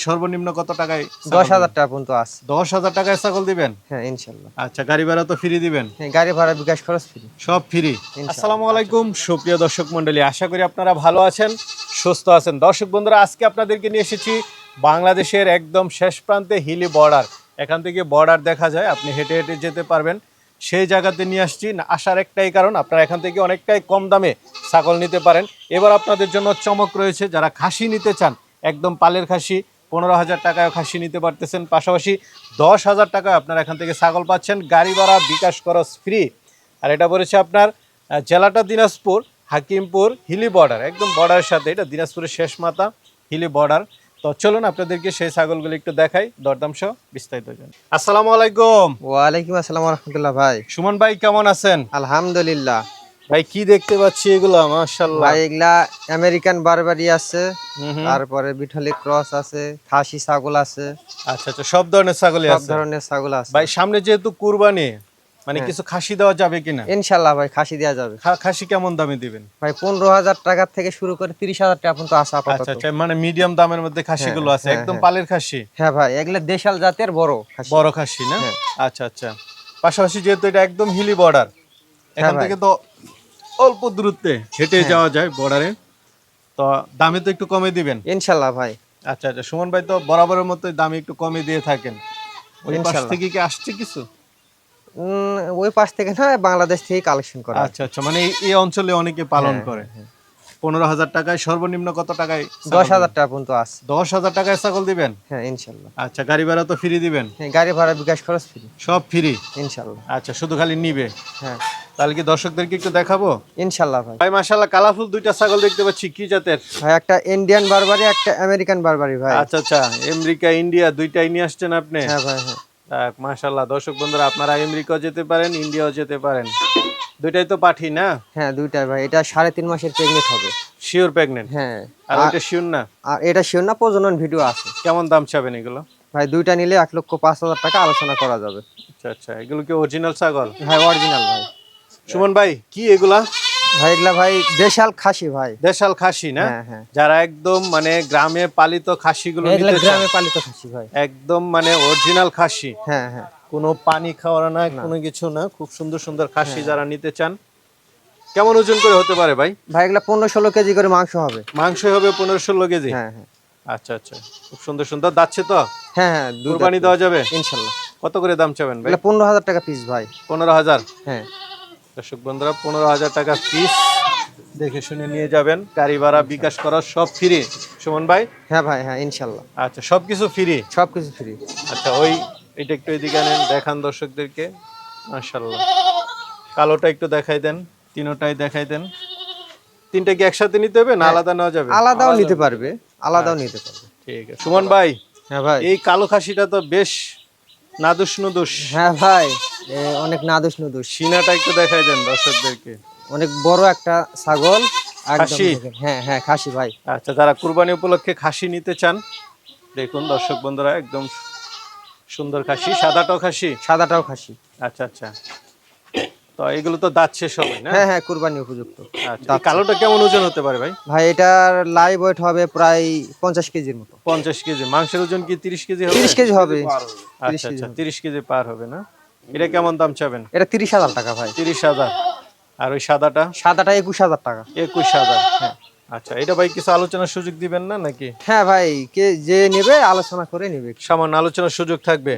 সর্বনিম্ন কত টাকায়? 10,000 টাকা পর্যন্ত আছে। 10,000 টাকায় ছাগল দিবেন? হ্যাঁ ইনশাল্লাহ। আচ্ছা, গাড়ি ভাড়া তো ফ্রি দিবেন? হ্যাঁ, গাড়ি ভাড়া বিকাশ খরচ ফ্রি। সব ফ্রি। আসসালামু আলাইকুম সুপ্রিয় দর্শক মণ্ডলী, আশা করি আপনারা ভালো আছেন, সুস্থ আছেন। দর্শক বন্ধুরা, আজকে আপনাদেরকে নিয়ে এসেছি বাংলাদেশের একদম শেষ প্রান্তে হিলি বর্ডার। এখান থেকে বর্ডার দেখা যায়, আপনি হেঁটে হেঁটে যেতে পারবেন। সেই জায়গাতে নিয়ে আসছি, আসার একটাই কারণ, আপনারা এখান থেকে অনেকটাই কম দামে ছাগল নিতে পারেন। এবার আপনাদের জন্য চমক রয়েছে, যারা খাসি নিতে চান, একদম পালের খাসি 15,000 টাকায় খাসি নিতে পারতেছেন, পাশাপাশি 10,000 টাকায় আপনারা এখান থেকে ছাগল পাচ্ছেন, গাড়ি ভাড়া বিকাশ খরচ ফ্রি। আর এটা পড়েছে আপনার জেলাটা দিনাজপুর, হাকিমপুর হিলি বর্ডার, একদম বর্ডারের সাথে। এটা দিনাজপুরের শেষ মাথা হিলি বর্ডার। তো চলুন আপনাদেরকে সেই ছাগলগুলো একটু দেখাই, দরদাম সহ বিস্তারিত জানি। আসসালামু আলাইকুম। ওয়ালাইকুম আসসালাম ওয়া রাহমাতুল্লাহ। ভাই সুমন ভাই কেমন আছেন? আলহামদুলিল্লাহ। ভাই কি দেখতে পাচ্ছি এগুলো? মাশাআল্লাহ ভাই এগুলা আমেরিকান বারবারি আছে, তারপরে বিঠলি ক্রস আছে, খাসি ছাগল আছে। আচ্ছা আচ্ছা, সব ধরনের ছাগলই সব আছে। ধরনের ছাগল আছে ভাই সামনে যেহেতু কুরবানি, মানে কিছু খাসি দেওয়া যাবে কিনা? ইনশাল্লাহ ভাই খাসি দেওয়া যাবে। খাসি কেমন দামে দিবেন? ভাই 15,000 টাকা থেকে শুরু করে 30,000 টাকা পর্যন্ত আছে আপাতত। আচ্ছা আচ্ছা, মানে মিডিয়াম দামের মধ্যে খাসিগুলো আছে, একদম পালের খাসি। হ্যাঁ ভাই, এগুলা দেশাল জাতের বড় খাসি। বড় খাসি না? আচ্ছা আচ্ছা। পাশাপাশি যেহেতু এটা একদম হিলি বর্ডার, এখান থেকে তো অল্প দূরত্বে হেঁটে যাওয়া যায় বর্ডারে, তো দামে তো একটু কমে দিবেন ইনশাল্লাহ ভাই। আচ্ছা আচ্ছা, সুমন ভাই তো বরাবরের মতোই দামে একটু কমে দিয়ে থাকেন। ওই পাশ ইনশাল্লাহ। থেকে কি আসছে কিছু? ওই পাশ থেকে না, বাংলাদেশ থেকে কালেকশন করা। আচ্ছা আচ্ছা, মানে এই অঞ্চলে অনেকে পালন করে। 15,000 টাকায় সর্বনিম্ন কত টাকায়? 10,000 টাকা পর্যন্ত আছে। 10,000 টাকায় ছাগল দিবেন? হ্যাঁ ইনশাল্লাহ। আচ্ছা, গাড়ি ভাড়া তো ফ্রি দিবেন? হ্যাঁ, গাড়ি ভাড়া বিকাশ খরচ ফ্রি। সব ফ্রি ইনশাল্লাহ। আচ্ছা, শুধু খালি নিবে? হ্যাঁ তাহলে কি দর্শকদেরকে একটু দেখাবো? ইনশাল্লাহ ভাই। ভাই মাশাআল্লাহ, কালারফুল দুইটা ছাগল দেখতে পাচ্ছি, কি জাতের? ভাই একটা ইন্ডিয়ান বারবারি, একটা আমেরিকান বারবারি ভাই। আচ্ছা আচ্ছা, আমেরিকা ইন্ডিয়া দুইটাই নিয়ে আসছেন আপনি? হ্যাঁ ভাই হ্যাঁ। মাশাআল্লাহ, দর্শক বন্ধুরা, আপনারা আমেরিকাও যেতে পারেন, ইন্ডিয়াও যেতে পারেন। দুইটাই তো পাঠি না? হ্যাঁ দুইটাই ভাই। এটা 3.5 মাসের প্রেগনেন্ট হবে। Sure pregnant? হ্যাঁ। আর ওইটা শিওর না? আর এটা শিওর না, প্রজনন ভিডিও আছে। কেমন দাম চাবেন এগুলো? ভাই দুইটা নিলে 1,05,000 টাকা আলোচনা করা যাবে। আচ্ছা আচ্ছা, এগুলো কি অরিজিনাল ছাগল? ভাই অরিজিনাল ভাই। সুমন ভাই কি এগুলা? ভাই এগুলা ভাই দেশাল খাসি ভাই। দেশাল খাসি না? হ্যাঁ হ্যাঁ। যারা একদম মানে গ্রামে পালিত খাসিগুলো এগুলা নিতে চান, গ্রামে পালিত খাসি ভাই। একদম মানে অরিজিনাল খাসি, হ্যাঁ হ্যাঁ। কোনো পানি খাওয়ার না, কোনো কিছু না, খুব সুন্দর সুন্দর খাসি যারা নিতে চান, কেমন ওজন করে হতে পারে ভাই? ভাই এগুলা 15-16 কেজি করে মাংস হবে। মাংস হবে 15-16 কেজি? হ্যাঁ হ্যাঁ। আচ্ছা আচ্ছা, খুব সুন্দর সুন্দর যাচ্ছে তো? হ্যাঁ হ্যাঁ। কুরবানি দেওয়া যাবে ইনশাল্লাহ। কত করে দাম চাবেন ভাই? এগুলা 15,000 টাকা পিস ভাই। 15,000? হ্যাঁ। দর্শক বন্ধুরা, 15,000 টাকা পিস, দেখে শুনে নিয়ে যাবেন, গাড়ি ভাড়া বিকাশ করা সব ফ্রি। সুমন ভাই? হ্যাঁ ভাই হ্যাঁ ইনশাল্লাহ। আচ্ছা, সবকিছু ফ্রি? সবকিছু ফ্রি। আচ্ছা, এটা একটু এদিকে আনেন, দেখান দর্শকদেরকে। মাশাআল্লাহ, কালোটা একটু দেখাই দেন, তিনোটাই দেখাই দেন। তিনটা কি একসাথে নিতে হবে না আলাদা নেওয়া যাবে? আলাদাও নিতে পারবে, আলাদাও নিতে পারবে। ঠিক আছে। সুমন ভাই, হ্যাঁ ভাই। এই কালো খাসিটা তো বেশ নাদুস নুদুস। হ্যাঁ ভাই, অনেক নাদুস নুদুস। সিনাটা একটু দেখাই দেন দর্শকদেরকে। অনেক বড় একটা ছাগল। খাসি? হ্যাঁ হ্যাঁ খাসি ভাই। আচ্ছা, যারা কুরবানি উপলক্ষে খাসি নিতে চান, দেখুন দর্শক বন্ধুরা, একদম সুন্দর খাসি। সাদাটাও খাসি? সাদাটাও খাসি। আচ্ছা আচ্ছা, তো এগুলো তো দাঁত শেষ হবে না? হ্যাঁ হ্যাঁ, কুরবানি উপযুক্ত। আচ্ছা, এই কালোটা কেমন ওজন হতে পারে ভাই? ভাই এটার লাইভ ওয়েট হবে প্রায় 50 কেজির মতো। 50 কেজি? মাংসের ওজন কি 30 কেজি হবে? 30 কেজি হবে। আচ্ছা আচ্ছা, 30 কেজি পার হবে না? এটা কেমন দাম চাবেন? এটা 30,000 টাকা ভাই। 30,000? আর ওই সাদাটা? সাদাটা 21,000 টাকা। 21,000? আচ্ছা, এটা ভাই কিছু আলোচনার সুযোগ দিবেন না নাকি? হ্যাঁ ভাই, কে যে নেবে আলোচনা করে নেবে। সামান্য আলোচনার সুযোগ থাকবে,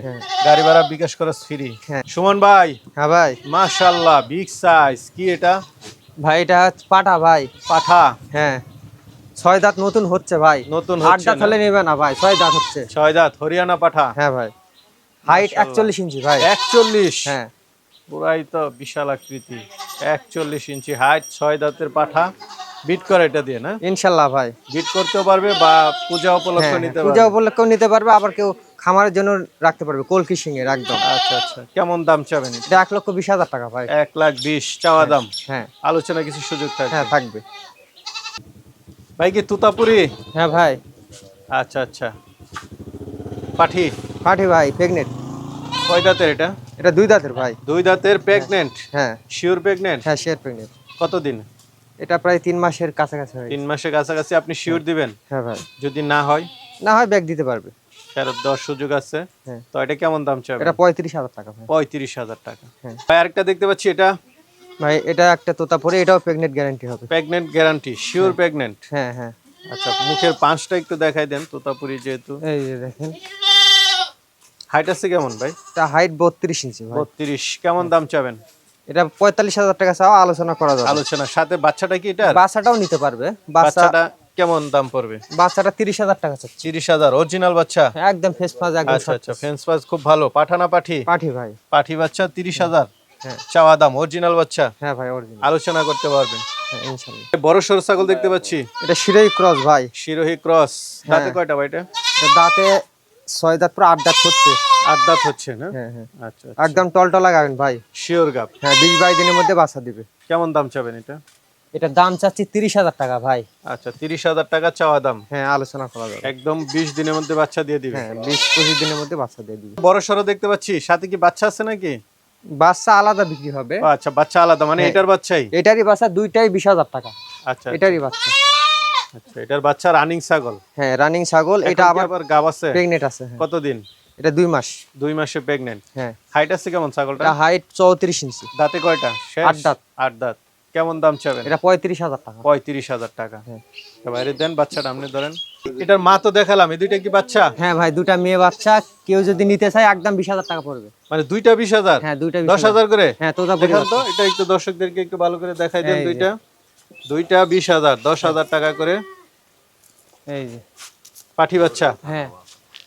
গাড়ি ভাড়া বিকাশ করা ফ্রি। হ্যাঁ। সুমন ভাই? হ্যাঁ ভাই। মাশাআল্লাহ, বিগ সাইজ। কি এটা? ভাই এটা পাঠা ভাই। পাঠা? হ্যাঁ, 6 দাঁত নতুন হচ্ছে ভাই। নতুন 8 হচ্ছে দাঁত হলে নেবে না ভাই, 6 দাঁত হচ্ছে। 6 দাঁত হরিয়ানা পাঠা? হ্যাঁ ভাই। হাইট 41 ইঞ্চি ভাই। 41? হ্যাঁ। পুরাই তো বিশাল আকৃতি। 41 ইঞ্চি হাইট, 6 দাঁতের পাঠা। বিট করে এটা দিয়ে না? ইনশাল্লাহ ভাই। বিট করতেও পারবে বা পূজা উপলক্ষে নিতে পারবে? পূজা উপলক্ষেও নিতে পারবে, আবার কেউ খামারের জন্য রাখতে পারবে, কলকি সিং এর একদম। আচ্ছা আচ্ছা, কেমন দাম চাবেন? এটা 1,20,000 টাকা ভাই। 1,20,000 চাওয়া দাম? হ্যাঁ। আলোচনা কিছু সুযোগ থাকবে? হ্যাঁ থাকবে। ভাই কি তুতাপুরি? হ্যাঁ ভাই। আচ্ছা আচ্ছা, পাঠি? পাঠি ভাই, প্রেগনেন্ট। কয় দাঁতের এটা? এটা 2 দাঁতের ভাই। 2 দাঁতের প্রেগনেন্ট? হ্যাঁ। Sure pregnant? হ্যাঁ শিওর প্রেগনেন্ট। কতদিন? এটা প্রায় 3 মাসের কাছাকাছি হয়। 3 মাসের কাছাকাছি আপনি শিওর দিবেন? হ্যাঁ ভাই। যদি না হয়? না হয় ব্যাগ দিতে পারবে। ফেরত দেওয়ার সুযোগ আছে। হ্যাঁ। তো এটা কেমন দাম চাবেন? এটা 35,000 টাকা ভাই। 35,000 টাকা। হ্যাঁ। ভাই আরেকটা দেখতে পাচ্ছি, এটা ভাই এটা একটা তোতাপুরি, এটাও প্রেগনেন্ট গ্যারান্টি হবে। Pregnant guarantee, sure pregnant? হ্যাঁ হ্যাঁ। আচ্ছা, মুখের পাঁচটা একটু দেখাই দেন, তোতাপুরি যেহেতু। এই যে দেখেন, হাইট আছে কেমন ভাই? এটা হাইট 32 ইঞ্চি ভাই। 32। কেমন দাম চাবেন? এটা 45,000 টাকা চাও, আলোচনা করা যাবে। আলোচনার সাথে বাচ্চাটা কি এটা? বাচ্চাটাও নিতে পারবে। বাচ্চাটা কেমন দাম পড়বে? বাচ্চাটা 30,000 টাকা চাচ্ছি। 30,000 অরিজিনাল বাচ্চা? একদম ফেস ফাজ, একদম আচ্ছা আচ্ছা, ফেন্স পাস খুব ভালো। পাঠা না পাঠি? পাঠি ভাই। পাঠি বাচ্চা 30,000 হ্যাঁ। চাওয়া দাম। অরিজিনাল বাচ্চা? হ্যাঁ ভাই অরিজিনাল। আলোচনা করতে পারবেন। হ্যাঁ ইনশাআল্লাহ। বড় সরু ছাগল দেখতে পাচ্ছি, এটা শিরোই ক্রস ভাই। শিরোহী ক্রস। দাঁতে কয়টা ভাই এটা? এটা দাঁতে 6 দাঁত, পুরো 8 দাঁত হচ্ছে। 8 দাঁত হচ্ছে না? হ্যাঁ হ্যাঁ। আচ্ছা একদম টলটলা গাবেন ভাই। শিওর গাব। হ্যাঁ 20-22 দিনের মধ্যে বাচ্চা দিবে। কেমন দাম চাবেন এটা? এটা দাম চাচ্ছি 30,000 টাকা ভাই। আচ্ছা, 30,000 টাকা চাওয়া দাম। হ্যাঁ আলোচনা করা যাবে। একদম 20 দিনের মধ্যে বাচ্চা দিয়ে দিবে। হ্যাঁ 20-25 দিনের মধ্যে বাচ্চা দিয়ে দিবে। বড় সরো দেখতে পাচ্ছি, সাথে কি বাচ্চা আছে নাকি? বাচ্চা আলাদা বিক্রি হবে। ও আচ্ছা, বাচ্চা আলাদা, মানে হ্যাঁ। এটার বাচ্চাই? এটারই বাচ্চা, দুইটাই 20,000 টাকা। আচ্ছা এটারই বাচ্চা। আচ্ছা, এটার বাচ্চা রানিং ছাগল? হ্যাঁ রানিং ছাগল। এটা এখন কি আবার গাব আছে? প্রেগনেন্ট আছে। হ্যাঁ। কতদিন? এটা 2 মাস। 2 মাসে প্রেগনেন্ট। হ্যাঁ। হাইট আছে কেমন ছাগলটা? এটা হাইট 34 ইঞ্চি। দাঁতে কয়টা? শেষ? 8 দাঁত। 8 দাঁত। কেমন দাম চাবেন? এটা 35,000 টাকা। 35,000 টাকা। হ্যাঁ। তো বাইরে দেন, বাচ্চাটা আপনি ধরেন। এটার মা তো দেখালাম, এই দুইটা কি বাচ্চা? হ্যাঁ ভাই দুটা মেয়ে বাচ্চা, কেউ যদি নিতে চায় একদম 20,000 টাকা পড়বে। মানে দুইটা 20,000? হ্যাঁ দুইটা 10,000 করে? হ্যাঁ তোতা দেখান তো, এটা একটু দর্শকদেরকে একটু ভালো করে দেখাই দেন। এই যে। দুইটা 20,000, 10,000 টাকা করে। এই যে। পাঠি বাচ্চা? হ্যাঁ।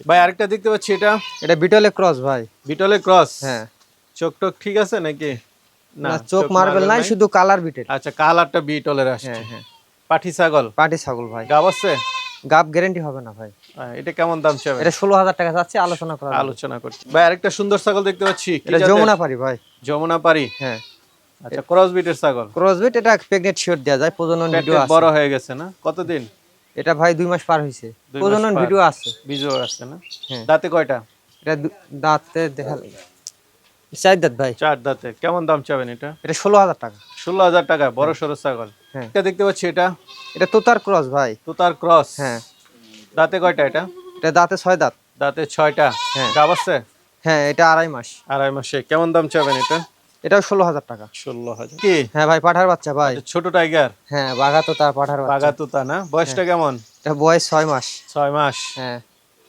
ভাই আরেকটা দেখতে পাচ্ছি, এটা এটা বিটলে ক্রস ভাই। বিটলে ক্রস? হ্যাঁ। চোখ টোক ঠিক আছে নাকি? না চোখ মার্বেল নাই, শুধু কালার বিটেল। আচ্ছা, কালারটা বিটলের আসছে। হ্যাঁ হ্যাঁ। পাঠি ছাগল? পাটি ছাগল ভাই। গাব আছে? গাব গ্যারান্টি হবে না ভাই। এটা কেমন দাম চাবেন? এটা 16,000 টাকা যাচ্ছে, আলোচনা করা যাবে। আলোচনা করছি। ভাই আরেকটা সুন্দর ছাগল দেখতে পাচ্ছি, কি এটা জাতের? যমুনা পারি ভাই। যমুনা পারি? হ্যাঁ। আচ্ছা, ক্রস বিটের ছাগল? ক্রস বিট, এটা প্রেগনেন্ট শিওর দেয়া যায়, প্রজনন ভিডিও পেট আছে। বড় হয়ে গেছে না? কতদিন? এটা ভাই 2 মাস পার হইছে, 2 মাস প্রজনন পার। ভিডিও আছে। বীজও আছে না? হ্যাঁ। দাঁতে কয়টা? এটা দাঁতে দেখা 4 দাঁত ভাই। 4 দাঁতে। কেমন দাম চাবেন এটা? এটা 16,000 টাকা। 16,000 টাকা। বড় সরো ছাগল। হ্যাঁ। এটা দেখতে পাচ্ছি, এটা এটা তোতার ক্রস ভাই। তোতার ক্রস? হ্যাঁ। দাঁতে কয়টা এটা? এটা দাঁতে 6 দাঁত। দাঁতে 6টা। হ্যাঁ। গাব আছে? হ্যাঁ এটা 2.5 মাস। 2.5 মাসে। কেমন দাম চাবেন এটা? এটাও 16,000 টাকা। 16,000 কি? হ্যাঁ ভাই পাঠার বাচ্চা ভাই। এটা ছোট টাইগার? হ্যাঁ বাঘা তোতা পাঠার বাচ্চা। বাঘা তোতা না? বয়সটা কেমন? এটা বয়স 6 মাস। 6 মাস। হ্যাঁ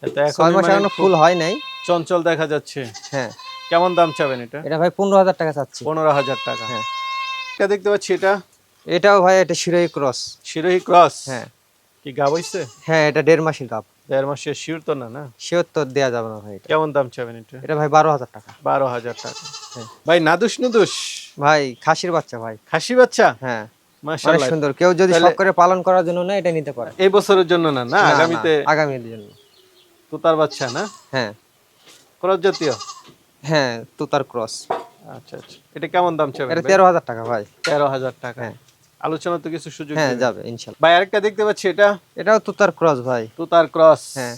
এটা 6 এখন মাস এখনো ফুল হয় নাই। চঞ্চল দেখা যাচ্ছে। হ্যাঁ। কেমন দাম চাবেন এটা? এটা ভাই 15,000 টাকা চাচ্ছি। 15,000 টাকা। হ্যাঁ। এটা দেখতে পাচ্ছি, এটা এটাও ভাই এটা শিরোই ক্রস। শিরোহী ক্রস? হ্যাঁ। কি গাব হইছে? হ্যাঁ এটা 1.5 মাসের গাব। 1.5 মাসের শিওর তো না? না শিওর তো দেয়া যাবে না ভাই। কেমন দাম চাবেন এটা? এটা ভাই 12,000 টাকা। 12,000 টাকা। হ্যাঁ। ভাই নাদুস নুদুস? ভাই খাসির বাচ্চা ভাই। খাসি বাচ্চা? হ্যাঁ অনেক মাশাআল্লাহ। সুন্দর, কেউ যদি শখ করে পালন করার জন্য না এটা নিতে পারে। এই বছরের জন্য না? না আগামীতে? আগামীর জন্য। তোতার বাচ্চা না? হ্যাঁ ক্রস জাতীয়? হ্যাঁ তোতার ক্রস। আচ্ছা আচ্ছা, এটা কেমন দাম চাবেন? এটা 13,000 টাকা ভাই। 13,000 টাকা। হ্যাঁ। আলোচনা তো কিছু সুযোগ হ্যাঁ দিবেন। যাবে ইনশাআল্লাহ। ভাই আরেকটা দেখতে পাচ্ছি, এটা এটাও তোতার ক্রস ভাই। তোতার ক্রস? হ্যাঁ।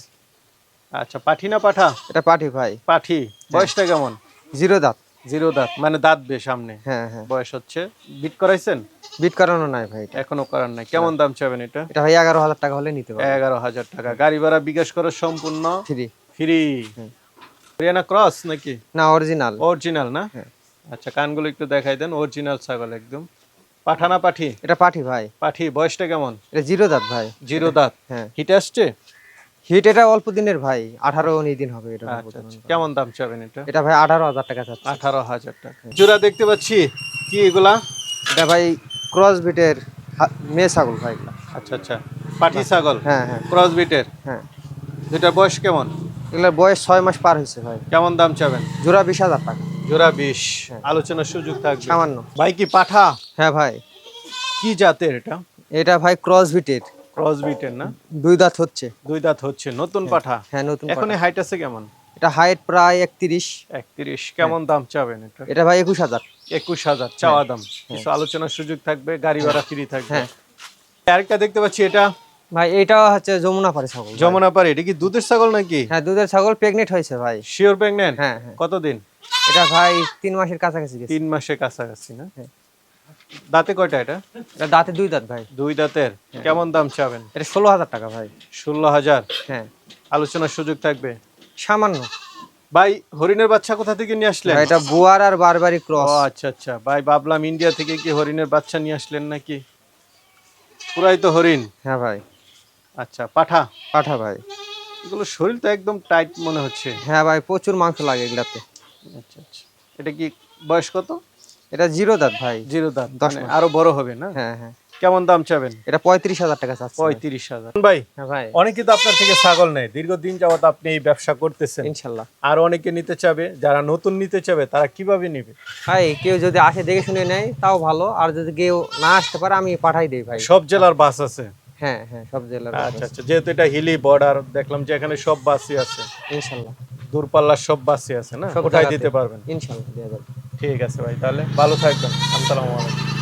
আচ্ছা, পাঠি না পাঠা? এটা পাঠি ভাই। পাঠি। বয়সটা কেমন? 0 দাঁত। 0 দাঁত, মানে দাঁত বে সামনে। হ্যাঁ হ্যাঁ। বয়স হচ্ছে। বিট করাইছেন? বিট করানো নাই ভাই এটা। এখনো করার নাই। কেমন দাম চাবেন এটা? এটা ভাই 11,000 টাকা হলে নিতে পারবে। 11,000 টাকা। গাড়ি ভাড়া বিকাশ করে সম্পূর্ণ ফ্রি। ফ্রি। হুম। হরিয়ানা ক্রস নাকি? না অরিজিনাল। অরিজিনাল না? হ্যাঁ। আচ্ছা, কানগুলো একটু দেখাই দেন। অরিজিনাল ছাগল একদম। পাঠা না পাঠি? এটা পাঠি ভাই। পাঠি। বয়সটা কেমন? এটা 0 দাঁত ভাই। 0 দাঁত। হ্যাঁ। হিট আসছে? হিট এটা অল্প দিনের ভাই, 18-19 দিন হবে এটা। আচ্ছা আচ্ছা। কেমন দাম চাবেন এটা? এটা ভাই 18,000 টাকা চাচ্ছি। 18,000 টাকা। জোড়া দেখতে পাচ্ছি, কি এগুলা? এটা ভাই ক্রস বিটের মেয়ে ছাগল ভাই এগুলা। আচ্ছা আচ্ছা, পাঠি ছাগল? হ্যাঁ হ্যাঁ ক্রস বিটের? হ্যাঁ। দুটার বয়স কেমন? এগুলার বয়স 6 মাস পার হয়েছে ভাই। কেমন দাম চাবেন? জোড়া 20,000 টাকা। জোড়া 20। হ্যাঁ। আলোচনার সুযোগ থাকবে সামান্য। ভাই। কি পাঠা? হ্যাঁ ভাই। কি জাতের এটা? এটা ভাই ক্রস বিটের। ক্রস বিটের না? 2 দাঁত হচ্ছে। 2 দাঁত হচ্ছে। নতুন পাঠা? হ্যাঁ নতুন। এখন হাইট আছে কেমন? এটা হাইট প্রায় 31। 31। কেমন দাম চাবেন এটা? এটা ভাই 21,000। 21,000 চাওয়া দাম। কিছু আলোচনার সুযোগ থাকবে, গাড়ি ভাড়া ফ্রি থাকবে। হ্যাঁ। আরেকটা দেখতে পাচ্ছি, এটা ভাই এটা হচ্ছে যমুনা পাড়ি ছাগল ভাই। যমুনা পারি? এটা কি দুধের ছাগল নাকি? হ্যাঁ দুধের ছাগল, প্রেগনেন্ট হয়েছে ভাই। Sure pregnant? হ্যাঁ হ্যাঁ। কতদিন? এটা ভাই 3 মাসের কাছাকাছি গেছে। 3 মাসের কাছাকাছি না? হ্যাঁ। দাঁতে কয়টা এটা? এটা দাঁতে 2 দাঁত ভাই। 2 দাঁতের। কেমন দাম চাবেন? এটা 16,000 টাকা ভাই। 16,000। হ্যাঁ। আলোচনার সুযোগ থাকবে। সামান্য। ভাই হরিণের বাচ্চা কোথা থেকে নিয়ে আসলেন? ভাই এটা বুয়ার আর বারবারি ক্রস। ও আচ্ছা আচ্ছা, ভাই ভাবলাম ইন্ডিয়া থেকে কি হরিণের বাচ্চা নিয়ে আসলেন নাকি। পুরাই তো হরিণ। হ্যাঁ ভাই। আচ্ছা, পাঠা। পাঠা ভাই। এগুলো শরীর তো একদম টাইট মনে হচ্ছে। হ্যাঁ ভাই, প্রচুর মাংস লাগে এগুলাতে। আচ্ছা আচ্ছা, এটা কি বয়স কত? এটা জিরো দাঁত ভাই। জিরো দাঁত, 10 মানে মাস। আরো বড় হবে না? হ্যাঁ হ্যাঁ। কেমন দাম চাবেন? এটা 35,000 টাকা চাচ্ছি ভাই। 35,000। ভাই হ্যাঁ ভাই। অনেকে তো আপনার থেকে ছাগল নেয়, দীর্ঘদিন যাবত আপনি এই ব্যবসা করতেছেন, ইনশাল্লাহ। আর অনেকে নিতে চাবে, যারা নতুন নিতে চাবে তারা কিভাবে নেবে? ভাই কেউ যদি আসে দেখে শুনে নেয় তাও ভালো, আর যদি কেউ না আসতে পারে আমি পাঠাই দেই ভাই। সব জেলার বাস আছে? হ্যাঁ হ্যাঁ, সব জেলার। আচ্ছা আচ্ছা, যেহেতু এটা হিলি বর্ডার, দেখলাম যে এখানে সব বাসই আছে, ইনশাল্লাহ। দূরপাল্লার সব বাসই আছে না, সব ওটাই জায়গাতে। দিতে পারবেন? ইনশাল্লাহ দেয়া যাবে। ঠিক আছে ভাই, তাহলে ভালো থাকবেন। আসসালামু আলাইকুম।